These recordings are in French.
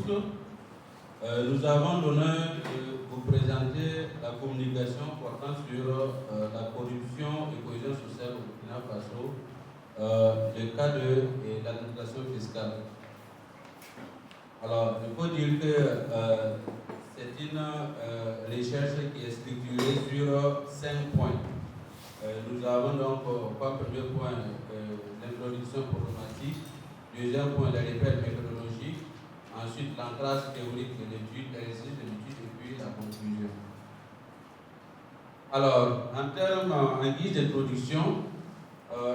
Nous avons l'honneur de vous présenter la communication portant sur la corruption et cohésion sociale au Burkina Faso, le cas de l'administration fiscale. Alors, il faut dire que c'est une recherche qui est structurée sur 5 points. Nous avons donc, comme premier point, l'introduction problématique. Deuxième point, les repères méthodologiques. Ensuite, l'ancrage théorique de l'étude, l'exercice de l'étude et puis la conclusion. Alors, en guise d'introduction,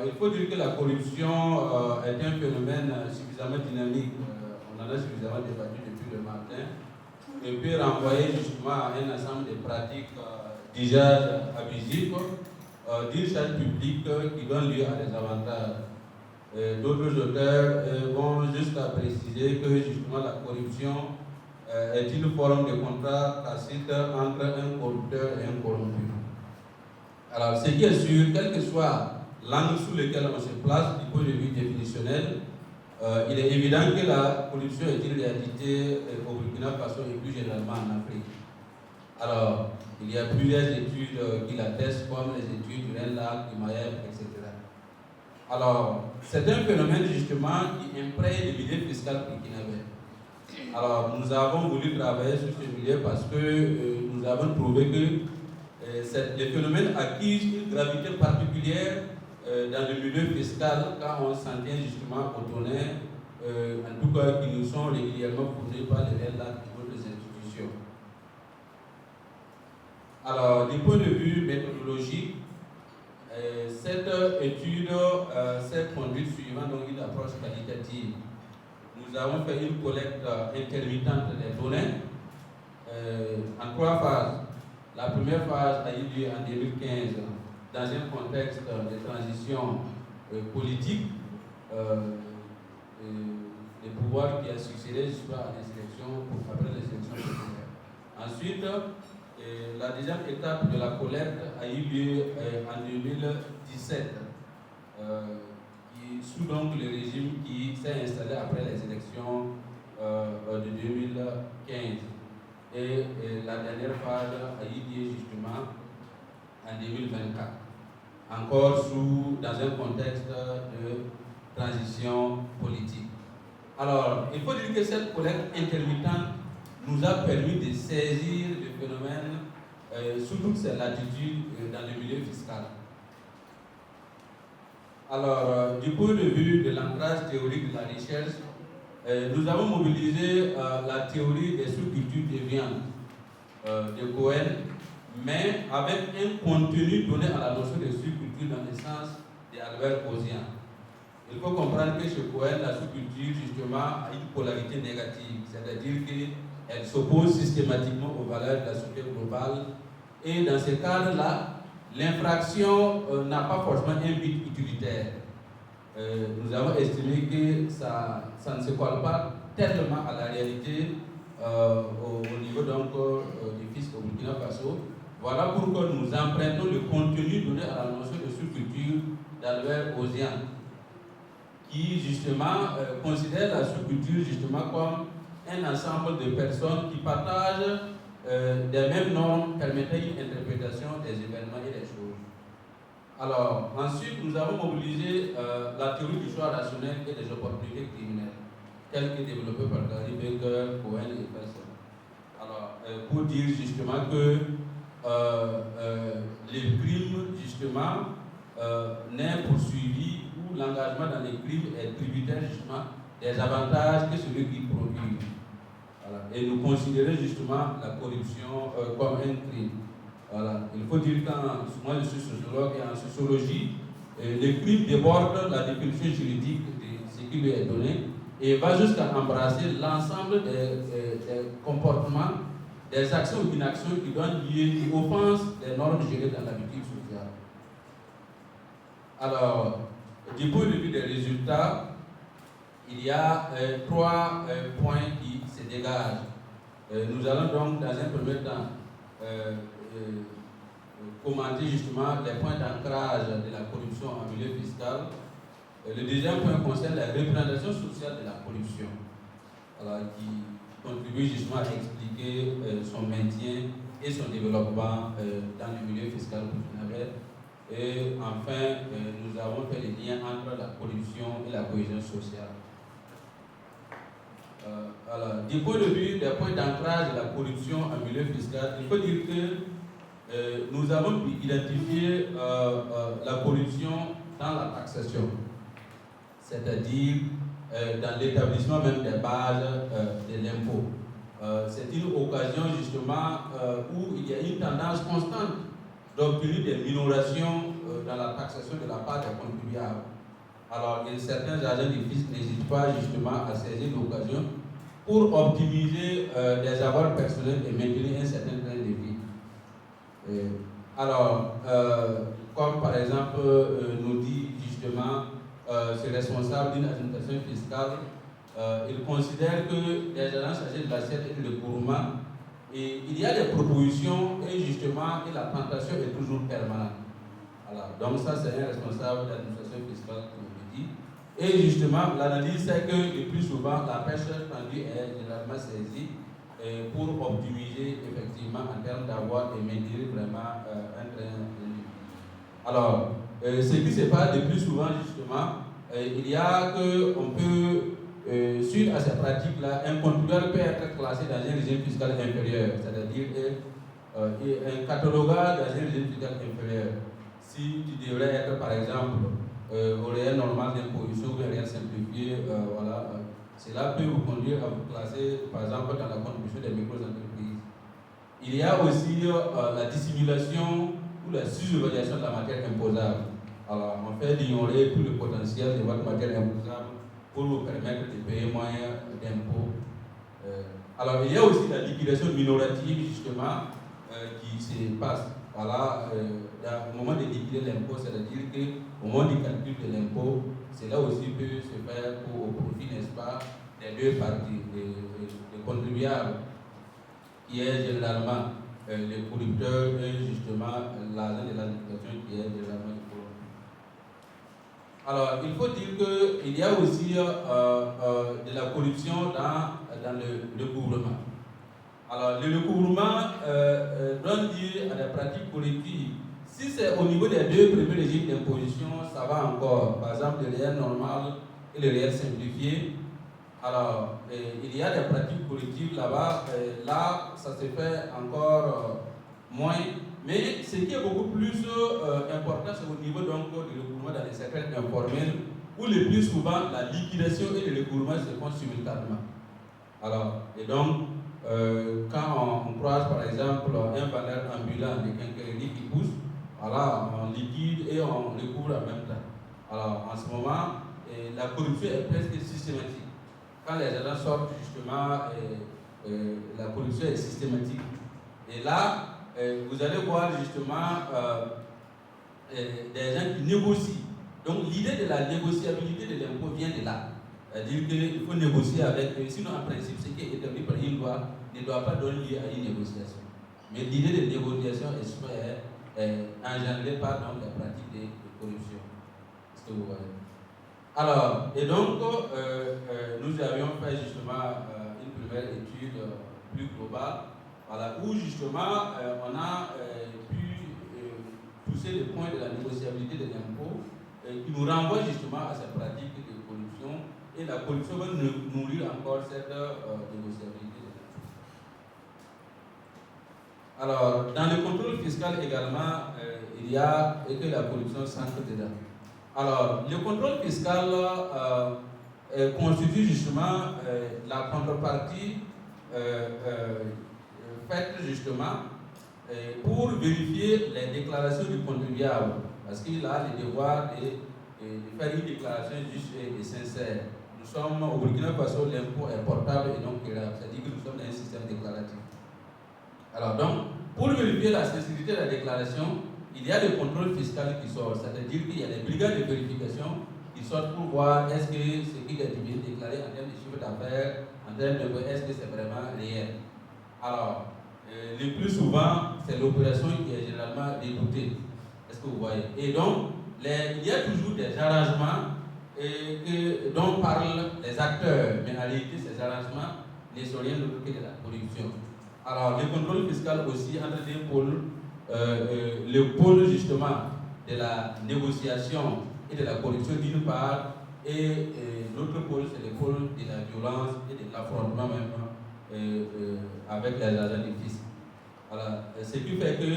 il faut dire que la corruption est un phénomène suffisamment dynamique. On en a suffisamment débattu depuis le matin. Et peut renvoyer justement à un ensemble de pratiques d'usage abusif, d'usage public qui donnent lieu à des avantages. D'autres auteurs vont jusqu'à préciser que justement la corruption est une forme de contrat tacite entre un corrupteur et un corrompu. Alors, ce qui est sûr, quel que soit l'angle sous lequel on se place du point de vue définitionnel, il est évident que la corruption est une réalité au Burkina Faso et plus généralement en Afrique. Alors, il y a plusieurs études qui l'attestent, comme les études du RENLAC, du MAEP, etc. Alors, c'est un phénomène justement qui imprègne le milieu fiscal burkinabé. Alors, nous avons voulu travailler sur ce milieu parce que nous avons trouvé que le phénomène acquise une gravité particulière dans le milieu fiscal quand on s'en tient justement aux données, en tout cas qui nous sont régulièrement fournies par les RENLAC et d'autres institutions. Alors, du point de vue méthodologique, cette étude s'est conduite suivant donc une approche qualitative. Nous avons fait une collecte intermittente des données en 3 phases. La première phase a eu lieu en 2015 dans un contexte de transition politique, des pouvoirs qui a succédé à des élections, après les élections populaires. Ensuite, la deuxième étape de la collecte a eu lieu en 2017, sous donc le régime qui s'est installé après les élections de 2015. Et la dernière phase a eu lieu justement en 2024, encore dans un contexte de transition politique. Alors, il faut dire que cette collecte intermittente nous a permis de saisir le phénomène sous toutes ses latitudes dans le milieu fiscal. Alors, du point de vue de l'ancrage théorique de la recherche, nous avons mobilisé la théorie des sous-cultures de viande de Cohen, mais avec un contenu donné à la notion de sous-culture dans le sens d'Albert Ozien. Il faut comprendre que chez Cohen, la sous-culture justement a une polarité négative, c'est-à-dire qu'elle s'oppose systématiquement aux valeurs de la société globale. Et dans ce cadre-là, l'infraction n'a pas forcément un but utilitaire. Nous avons estimé que ça ne se colle pas tellement à la réalité au niveau donc, du fisc au Burkina Faso. Voilà pourquoi nous empruntons le contenu donné à la notion de sous-culture d'Albert Ozien, qui justement considère la sous-culture justement comme un ensemble de personnes qui partagent des mêmes normes permettant une interprétation des événements et des choses. Alors, ensuite, nous avons mobilisé la théorie du choix rationnel et des opportunités criminelles, telle que développée par Gary Becker, Cohen et Persson. Alors, pour dire justement que les crimes, justement, n'est poursuivi ou l'engagement dans les crimes est tributaire justement des avantages que celui qui produit. Voilà. Et nous considérons justement la corruption comme un crime. Voilà. Il faut dire que moi je suis sociologue et en sociologie, le crime déborde la définition juridique de ce qui lui est donné et va jusqu'à embrasser l'ensemble des comportements, des actions ou inactions qui donnent lieu, qui offensent les normes gérées dans l'habitude sociale. Alors, du point de vue des résultats, il y a 3 points qui se dégagent. Nous allons donc dans un premier temps commenter justement les points d'ancrage de la corruption en milieu fiscal. Le deuxième point concerne la représentation sociale de la corruption, alors, contribue justement à expliquer son maintien et son développement dans le milieu fiscal burkinabé. Et enfin, nous avons fait le lien entre la corruption et la cohésion sociale. Alors, du point de vue des points d'ancrage de la corruption en milieu fiscal, il faut dire que nous avons pu identifier la corruption dans la taxation, c'est-à-dire dans l'établissement même des bases de l'impôt. C'est une occasion justement où il y a une tendance constante d'obtenir des minorations dans la taxation de la part des contribuables. Alors, certains agents du fisc n'hésitent pas justement à saisir l'occasion pour optimiser les avoirs personnels et maintenir un certain train de vie. Alors, comme par exemple nous dit justement ce responsable d'une administration fiscale, il considère que les agents chargés de l'assiette et de recouvrement, et il y a des propositions et justement et la tentation est toujours permanente. Alors, donc ça c'est un responsable d'administration fiscale qui me dit. Et justement, l'analyse c'est que le plus souvent la pêche tendue est généralement saisie pour optimiser effectivement en termes d'avoir et maintenir vraiment un train de vie. Alors, ce qui se passe le plus souvent justement, il y a que on peut suite à ces pratiques-là, un contribuable peut être classé dans un régime fiscal inférieur, c'est-à-dire un catalogage dans un régime fiscal inférieur. Si tu devrais être, par exemple, au réel normal d'imposition ou un réel simplifié, voilà, cela peut vous conduire à vous classer, par exemple, dans la contribution des micro-entreprises. Il y a aussi la dissimulation ou la sous-évaluation de la matière imposable. Alors, on fait d'ignorer tout le potentiel de votre matière imposable pour vous permettre de payer moins d'impôts. Alors, il y a aussi la liquidation minorative, justement, qui se passe. Voilà, au moment de liquider l'impôt, c'est-à-dire qu'au moment du calcul de l'impôt, cela aussi peut se faire au profit, n'est-ce pas, des deux parties, des contribuables, qui est généralement le producteur et justement l'agent de l'administration qui est généralement le producteur. Alors, il faut dire qu'il y a aussi de la corruption dans le recouvrement. Alors, le recouvrement donne lieu à des pratiques collectives. Si c'est au niveau des deux premiers régimes d'imposition, ça va encore. Par exemple, le réel normal et le réel simplifié. Alors, il y a des pratiques collectives là-bas. Là, ça se fait encore moins. Mais ce qui est beaucoup plus important, c'est au niveau donc, du recouvrement dans les secteurs informels, où le plus souvent, la liquidation et le recouvrement se font simultanément. Alors, et donc, quand on croise par exemple un vendeur ambulant de quincaillerie qui pousse, voilà, on liquide et on recouvre en même temps. Alors, en ce moment, la corruption est presque systématique. Quand les agents sortent, justement, la corruption est systématique. Et là, vous allez voir justement des gens qui négocient. Donc l'idée de la négociabilité de l'impôt vient de là. C'est-à-dire qu'il faut négocier avec eux. Sinon, en principe, ce qui est établi par une loi ne doit pas donner lieu à une négociation. Mais l'idée de négociation est engendrée par donc, la pratique de corruption. Est-ce que vous voyez? Alors, et donc, nous avions fait justement une première étude plus globale. Voilà, où justement on a pu pousser le point de la négociabilité de l'impôt qui nous renvoie justement à cette pratique de corruption et la corruption va nourrir encore cette négociabilité de l'impôt. Alors, dans le contrôle fiscal également, il y a et que la corruption s'ancre dedans. Alors, le contrôle fiscal constitue justement la contrepartie faite justement pour vérifier les déclarations du contribuable, parce qu'il a le devoir de faire une déclaration juste et sincère. Nous sommes au Burkina Faso, l'impôt est portable et non quérable, c'est-à-dire que nous sommes dans un système déclaratif. Alors donc, pour vérifier la sincérité de la déclaration, il y a des contrôles fiscaux qui sortent, c'est-à-dire qu'il y a des brigades de vérification qui sortent pour voir est-ce que ce qui est déclaré en termes de chiffre d'affaires, en termes de est-ce que c'est vraiment réel. Alors, le plus souvent, c'est l'opération qui est généralement déboutée. Est-ce que vous voyez? Et donc, il y a toujours des arrangements dont parlent les acteurs, mais en réalité, ces arrangements ne sont rien d'autre que de la corruption. Alors, le contrôle fiscal aussi entre deux pôles, le pôle justement de la négociation et de la corruption d'une part, et l'autre pôle, c'est le pôle de la violence et de l'affrontement même avec les agents du fisc. Voilà. Ce qui fait que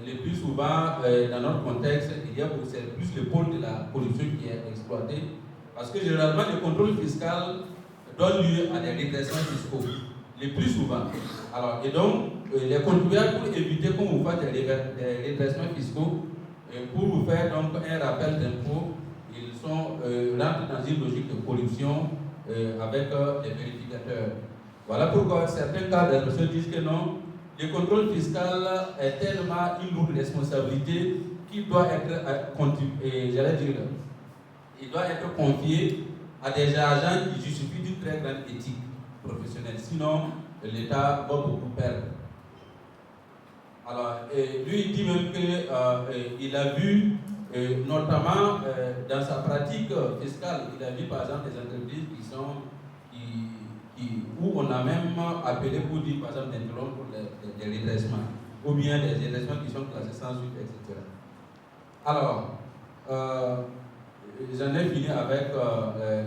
le plus souvent, dans notre contexte, c'est plus le pôle de la corruption qui est exploité, parce que généralement, le contrôle fiscal donne lieu à des redressements fiscaux, le plus souvent. Alors, et donc, les contribuables, pour éviter qu'on vous fasse des redressements fiscaux, pour vous faire donc un rappel d'impôt, ils rentrent dans une logique de corruption avec les vérificateurs. Voilà pourquoi certains cadres se disent que non, le contrôle fiscal est tellement une lourde responsabilité qu'il doit être il doit être confié à des agents qui justifient d'une très grande éthique professionnelle. Sinon, l'État va beaucoup perdre. Alors, lui, il dit même qu'il a vu, notamment dans sa pratique fiscale, il a vu par exemple des entreprises où on a même appelé pour dire, par exemple, d'interrompre des redressements, ou bien des redressements qui sont classés sans suite, etc. Alors, j'en ai fini avec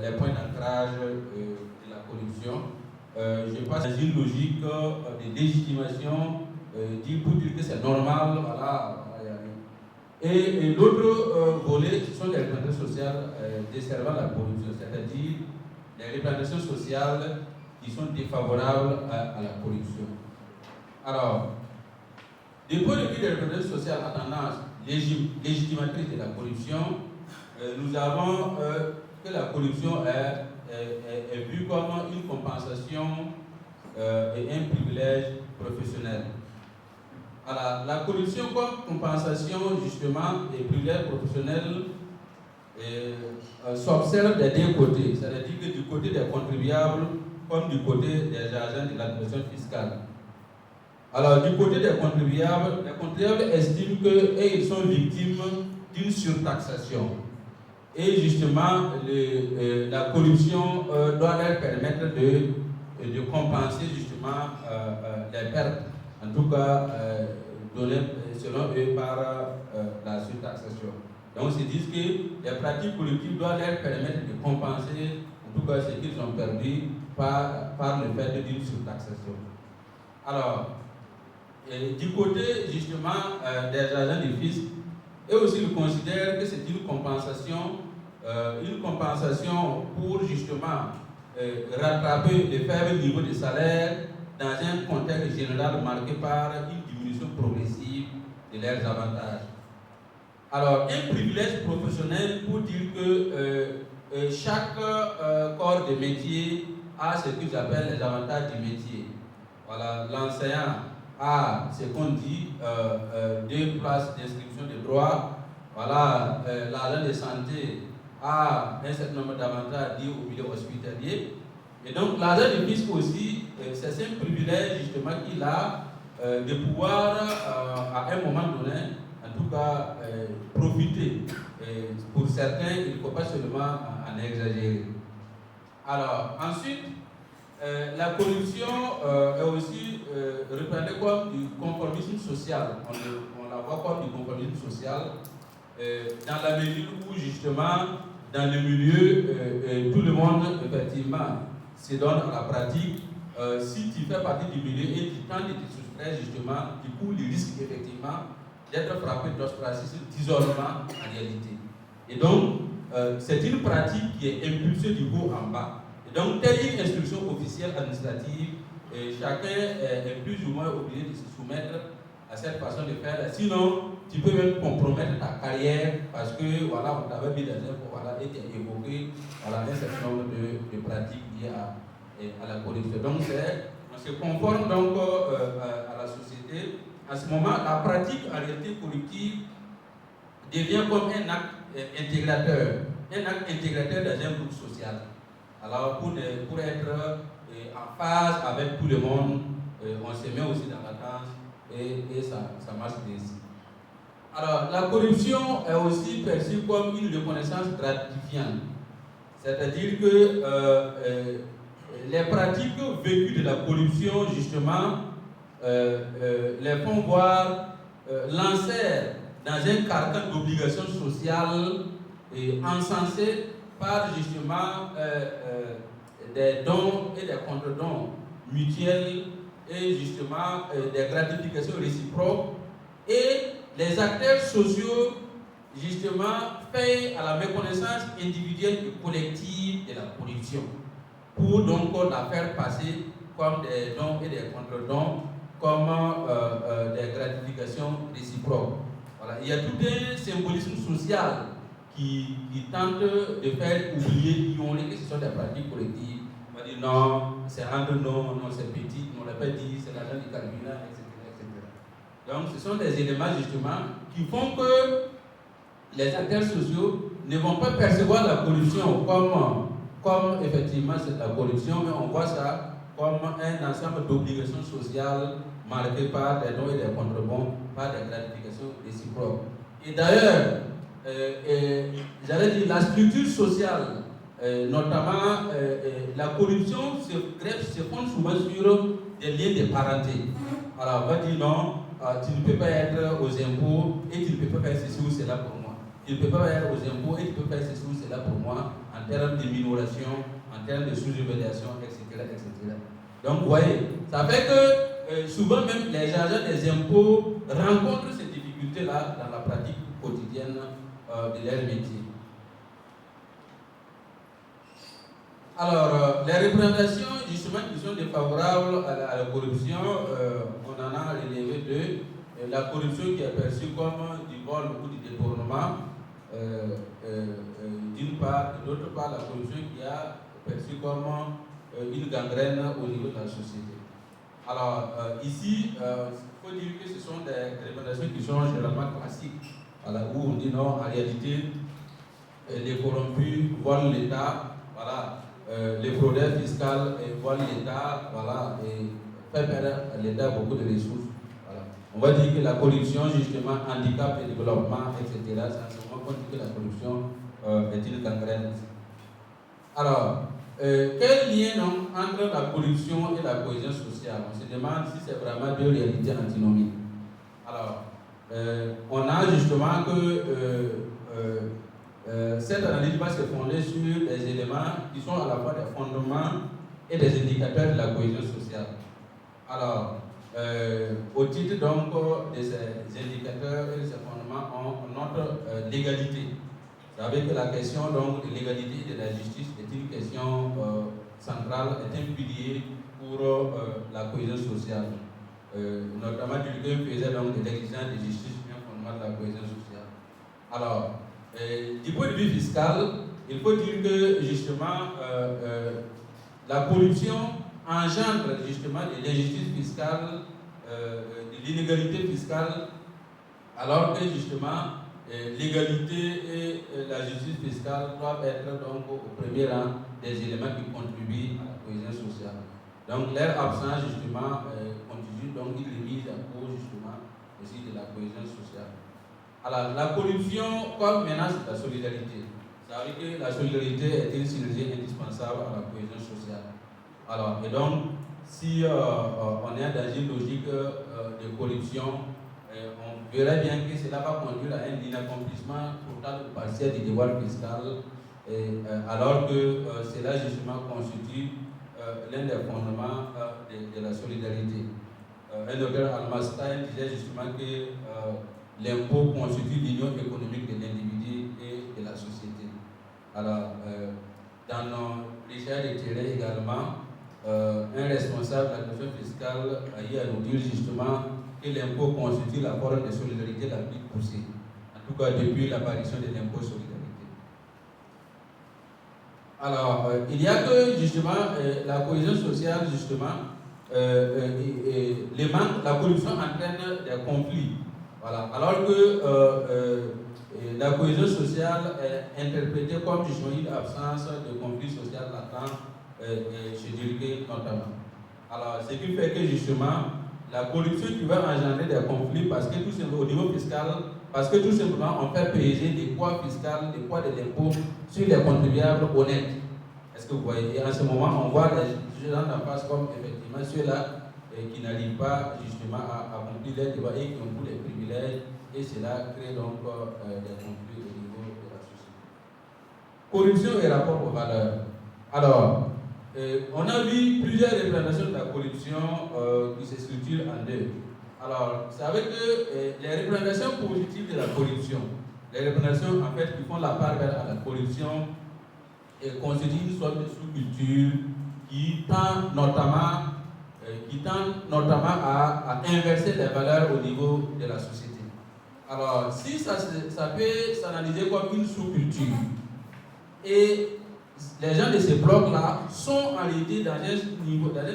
les points d'ancrage de la corruption. Je passe dans une logique de légitimation, pour dire que c'est normal, voilà, et l'autre volet, ce sont les représentations sociales desservant la corruption, c'est-à-dire les représentations sociales qui sont défavorables à la corruption. Alors, du point de vue des représentations sociales à tendance légitimatrice de la corruption, nous avons que la corruption est vue comme une compensation et un privilège professionnel. Alors, la corruption comme compensation justement et privilège professionnel s'observe des deux côtés, c'est-à-dire que du côté des contribuables comme du côté des agents de l'administration fiscale. Alors, du côté des contribuables, les contribuables estiment qu'ils sont victimes d'une surtaxation. Et justement, la corruption doit leur permettre de compenser justement les pertes, en tout cas données selon eux par la surtaxation. Donc, ils disent que les pratiques collectives doivent leur permettre de compenser, en tout cas, ce qu'ils ont perdu par le fait d'une surtaxation. Alors, du côté justement des agents du fisc, eux aussi ils considèrent que c'est une compensation pour justement rattraper le faible niveau de salaire dans un contexte général marqué par une diminution progressive de leurs avantages. Alors, un privilège professionnel pour dire que chaque corps de métier a ce qu'ils appellent les avantages du métier. Voilà, l'enseignant a ce qu'on dit 2 places d'inscription de droit. Voilà, l'agent de santé a un certain nombre d'avantages liés au milieu hospitalier. Et donc, l'agent de fisc aussi, c'est un privilège justement qu'il a de pouvoir, à un moment donné, en tout cas, profiter. Pour certains, il ne faut pas seulement en exagérer. Alors, ensuite, la corruption est aussi représentée comme du conformisme social. On la voit comme du conformisme social dans la mesure où, justement, dans le milieu, tout le monde, effectivement, se donne à la pratique. Si tu fais partie du milieu et tu tentes de te soustraire, justement, du coup, le risque, effectivement, d'être frappé d'ostracisme, d'isolement, en réalité. Et donc, c'est une pratique qui est impulsée du haut en bas. Et donc, telle une instruction officielle administrative, chacun est plus ou moins obligé de se soumettre à cette façon de faire. Sinon, tu peux même compromettre ta carrière parce que, voilà, on t'avait mis dans un pot, voilà, et tu as évoqué, voilà, un certain nombre de pratiques liées à la corruption. Donc, on se conforme donc à la société. À ce moment, la pratique en réalité corrective devient comme un acte intégrateur dans un groupe social. Alors, pour être en phase avec tout le monde, on se met aussi dans la danse et ça marche ainsi. Alors, la corruption est aussi perçue comme une reconnaissance gratifiante. C'est-à-dire que les pratiques vécues de la corruption, justement, les font voir lancer dans un carcan d'obligations sociales et encensé par justement des dons et des contre-dons mutuels et justement des gratifications réciproques, et les acteurs sociaux justement payent à la méconnaissance individuelle et collective de la corruption pour donc la faire passer comme des dons et des contre-dons, comme des gratifications réciproques. Voilà. Il y a tout un symbolisme social qui tente de faire oublier, ignorer que ce sont des pratiques collectives. On va dire non, c'est entre nous, non, c'est petit, on ne l'a pas dit, c'est l'argent du carburant, etc., etc. Donc ce sont des éléments justement qui font que les acteurs sociaux ne vont pas percevoir la corruption comme effectivement c'est la corruption, mais on voit ça comme un ensemble d'obligations sociales marquées par des dons et des contrebons, par des gratifications réciproques. Et d'ailleurs, j'allais dire la structure sociale, notamment la corruption se fonde souvent sur des liens de parenté. Alors on va dire non, tu ne peux pas être aux impôts et tu ne peux pas faire ceci ou cela pour moi. Tu ne peux pas être aux impôts et tu peux faire ceci ou cela pour moi en termes de minoration, en termes de sous-évaluation, etc., etc. Donc vous voyez, ça fait que souvent même les agents des impôts rencontrent ces difficultés-là dans la pratique quotidienne de leur métier. Alors, les représentations justement qui sont défavorables à la corruption, on en a relevé deux. La corruption qui est perçue comme du vol ou du détournement, d'une part, et d'autre part la corruption qui est perçue comme une gangrène au niveau de la société. Alors, ici, il faut dire que ce sont des représentations qui sont généralement classiques, voilà, où on dit non, en réalité, les corrompus volent l'État, voilà. Les fraudeurs fiscaux volent l'État, voilà, et fait perdre à l'État beaucoup de ressources. Voilà. On va dire que la corruption, justement, handicap le développement, etc. C'est en ce moment qu'on dit que la corruption est une gangrène. Alors, quel lien donc, entre la corruption et la cohésion sociale? On se demande si c'est vraiment deux réalités antinomiques. Alors, on a justement que cette analyse va se fonder sur des éléments qui sont à la fois des fondements et des indicateurs de la cohésion sociale. Alors, au titre donc de ces indicateurs et de ces fondements, on note l'égalité. Vous savez que la question donc, de l'égalité et de la justice est une question centrale, est un pilier pour la cohésion sociale. Notamment, Durkheim faisait donc de l'exigence de justice un fondement de la cohésion sociale. Alors, du point de vue fiscal, il faut dire que justement la corruption engendre justement de l'injustice fiscale, de l'inégalité fiscale, alors que justement l'égalité et la justice fiscale doivent être donc au premier rang des éléments qui contribuent à la cohésion sociale. Donc leur absence justement constitue donc une remise à cause justement aussi de la cohésion sociale. Alors, la corruption comme menace de la solidarité. Ça veut dire que la solidarité est une synergie indispensable à la cohésion sociale. Alors, et donc, si on est dans une logique de corruption, on verrait bien que cela va conduire à un inaccomplissement total ou partiel du devoir fiscal, alors que cela justement constitue l'un des fondements de la solidarité. Un docteur Almastein disait justement que l'impôt constitue l'union économique de l'individu et de la société. Alors, dans nos richesses de terrain également, un responsable de la question fiscale a eu à nous dire justement que l'impôt constitue la forme de solidarité la plus poussée, en tout cas depuis l'apparition de l'impôt solidarité. Alors, il y a que justement la cohésion sociale, justement, la corruption entraîne des conflits. Voilà. Alors que la cohésion sociale est interprétée comme justement une absence de conflit social latent chez Durkheim notamment. Alors, ce qui fait que justement, la corruption qui va engendrer des conflits parce que tout simplement, au niveau fiscal, parce que tout simplement on fait peser des poids fiscaux, des poids de l'impôt sur les contribuables honnêtes. Est-ce Est-ce que vous voyez? Et en ce moment, on voit les gens en face comme effectivement ceux-là qui n'arrivent pas justement à accomplir les débats et qui ont tous les privilèges, et cela crée donc des conflits au niveau de la société. Corruption et rapport aux valeurs. Alors, on a vu plusieurs représentations de la corruption qui se structurent en deux. Alors, vous savez que les représentations positives de la corruption, les représentations en fait qui font la part belle à la corruption, constituent une sorte de sous-culture qui tend notamment à inverser les valeurs au niveau de la société. Alors, si ça peut s'analyser comme une sous-culture, et les gens de ces blocs-là sont en réalité dans un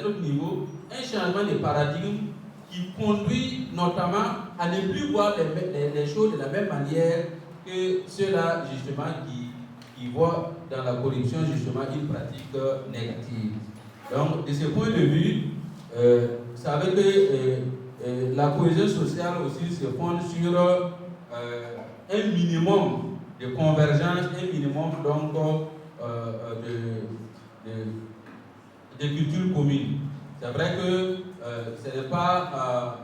autre niveau, un changement de paradigme qui conduit notamment à ne plus voir les choses de la même manière que ceux-là, justement, qui voient dans la corruption, justement, une pratique négative. Donc, de ce point de vue, vous savez que la cohésion sociale aussi se fonde sur un minimum de convergence, un minimum donc de culture commune. C'est vrai que ce n'est pas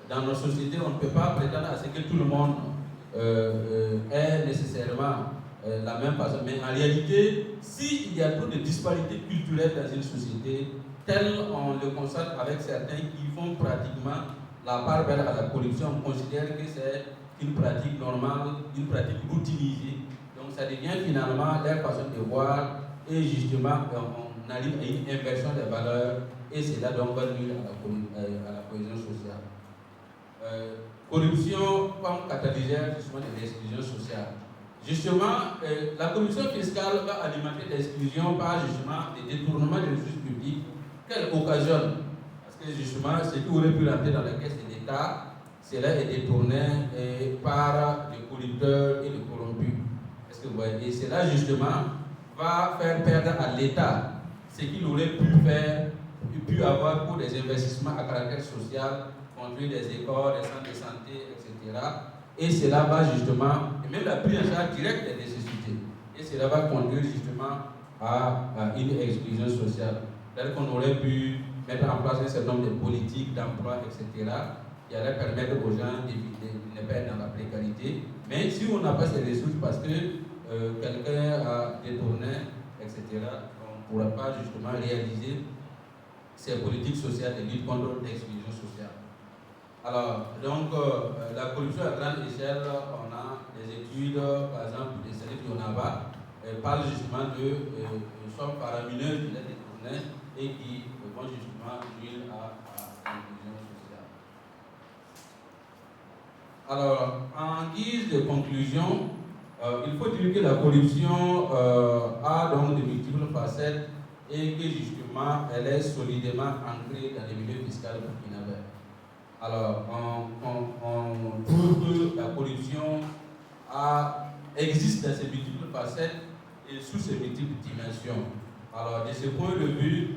dans nos sociétés, on ne peut pas prétendre à ce que tout le monde ait nécessairement la même façon. Mais en réalité, s'il y a trop de disparités culturelles dans une société, tel on le constate avec certains qui font pratiquement la part belle à la corruption, on considère que c'est une pratique normale, une pratique routinisée. Donc ça devient finalement leur façon de voir, et justement on arrive à une inversion des valeurs, et c'est là donc va nuire à la cohésion sociale. Corruption comme catalyseur justement de l'exclusion sociale. Justement, la corruption fiscale va alimenter l'exclusion par justement des détournements de ressources publiques qu'elle occasionne. Parce que justement, ce qui aurait pu rentrer dans la caisse de l'État, cela est détourné par des corrupteurs et des corrompus. Est-ce que vous voyez? Et cela justement va faire perdre à l'État ce qu'il aurait pu avoir pour des investissements à caractère social, construire des écoles, des centres de santé, etc. Et cela va justement, et même la prise en charge directe des nécessités, et cela va conduire justement à une exclusion sociale. C'est-à-dire qu'on aurait pu mettre en place un certain nombre de politiques d'emploi, etc., qui allaient permettre aux gens de ne pas être dans la précarité. Mais si on n'a pas ces ressources parce que quelqu'un a détourné, etc., on ne pourra pas justement réaliser ces politiques sociales de lutte contre l'exclusion sociale. Alors, donc, la corruption à grande échelle, on a des études, par exemple, des services du ONAVA, parlent justement de sommes faramineuses qui sont détournées et qui vont justement nuire à l'inclusion sociale. Alors, en guise de conclusion, il faut dire que la corruption a donc de multiples facettes et que justement, elle est solidement ancrée dans les milieux fiscaux burkinabés. Alors, on trouve que la corruption existe dans ses multiples facettes et sous ses multiples dimensions. Alors, de ce point de vue,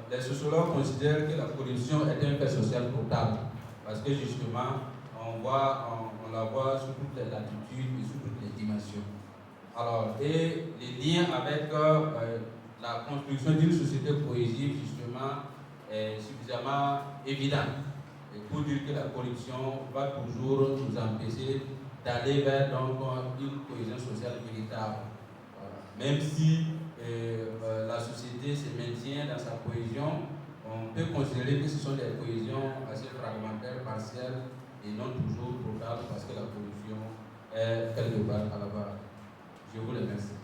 les sociologues considèrent que la corruption est un fait social potable, parce que justement, on la voit sous toutes les latitudes et sous toutes les dimensions. Alors, et les liens avec la construction d'une société cohésive, justement, est suffisamment évident. Et pour dire que la corruption va toujours nous empêcher d'aller vers donc, une cohésion sociale véritable. Voilà. Même si la société se maintient dans sa cohésion, on peut considérer que ce sont des cohésions assez fragmentaires, partielles et non toujours totales parce que la corruption est quelque part à la base. Je vous remercie.